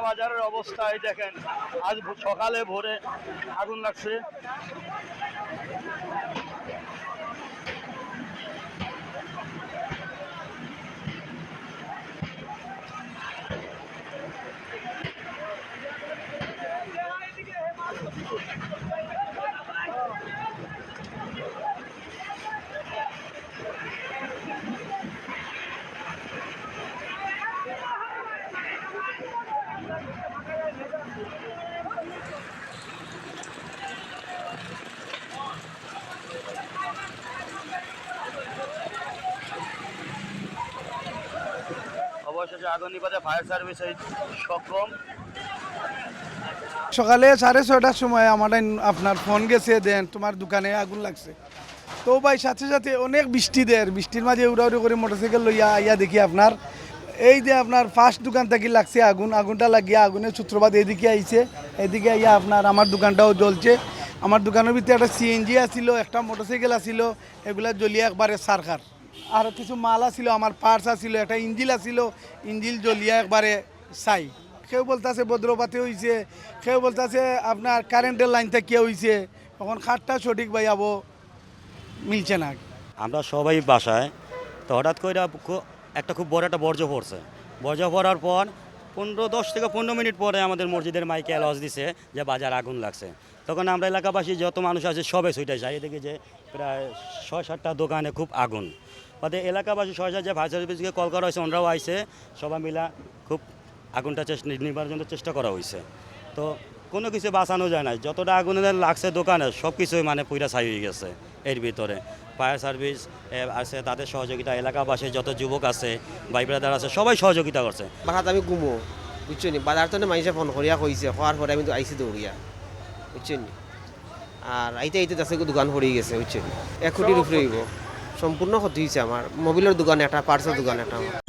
বাজারের অবস্থা এই দেখেন, আজ সকালে ভোরে আগুন লাগছে। অবশেষে আগুন নিভাতে ফায়ার সার্ভিস সক্ষম। সকালে 6:30টার সময় আমার আপনার ফোন গেছে দেন তোমার দোকানে আগুন লাগছে। তো ভাই সাথে সাথে অনেক বৃষ্টি দেয়, বৃষ্টির মাঝে উড়াউড়ি করে মোটরসাইকেল লইয়া আইয়া দেখি আপনার এই যে আপনার ফার্স্ট দোকান থেকে লাগছে আগুন। আগুনটা লাগিয়ে আগুনের সূত্রপাত এদিকে আইছে, এদিকে আইয়া আপনার আমার দোকানটাও জ্বলছে। আমার দোকানের ভিতরে একটা সিএনজি আসিল, একটা মোটরসাইকেল আসিল, এগুলা জ্বলিয়ে একবারে সারখার। আর কিছু মাল আসিল, আমার পার্স আসিল, একটা ইঞ্জিল আসিল, ইঞ্জিল জ্বলিয়ে একবারে ছাই। কেউ বলতেছে বজ্রপাতে হয়েছে, কেউ বলতেছে আপনার কারেন্টের লাইন থেকে হয়েছে। তখন খাটটা সঠিক ভাই আবো মিলছে না। আমরা সবাই বাসায়, তো হঠাৎ করে একটা খুব বড় একটা বর্জ্য পড়ছে। বর্জ্য পড়ার পর 10 থেকে 15 মিনিট পরে আমাদের মসজিদের মাইকে আওয়াজ দিছে যে বাজার আগুন লাগছে। তখন আমরা এলাকাবাসী যত মানুষ আছে সবাই ছুটে যাই, এদিকে যে প্রায় 6-7টা দোকানে খুব আগুন। তাতে এলাকাবাসী সহজে যে ফায়ার সার্ভিসকে কল করা হয়েছে, ওনারাও আইসে, সবাই মিলা খুব আগুনটা নিবার জন্য চেষ্টা করা হয়েছে। তো কোনো কিছু বাঁচানো যায় না, যতটা আগুন লাগছে দোকানে সব কিছুই মানে পুরা ছাই হয়ে গেছে। এর ভিতরে ফায়ার সার্ভিস আছে, তাদের সহযোগিতা, এলাকাবাসী যত যুবক আছে, ভাই ব্রাদার আছে, সবাই সহযোগিতা করছে। বাসাত আমি ঘুমো, বুঝছো নি, বাজার তো মানুষে ফোন করিয়া কইছে, হওয়ার পরে আমি তো আইসি দৌড়িয়া, বুঝছো নি। আর আইতে আইতে যাচ্ছে দোকান পড়ে গেছে, বুঝছো নি, 1 কোটির উপরে হইব। সম্পূর্ণ ক্ষতি হয়েছে আমার। মোবিলের দোকান একটা, পার্সের দোকান একটা আমার।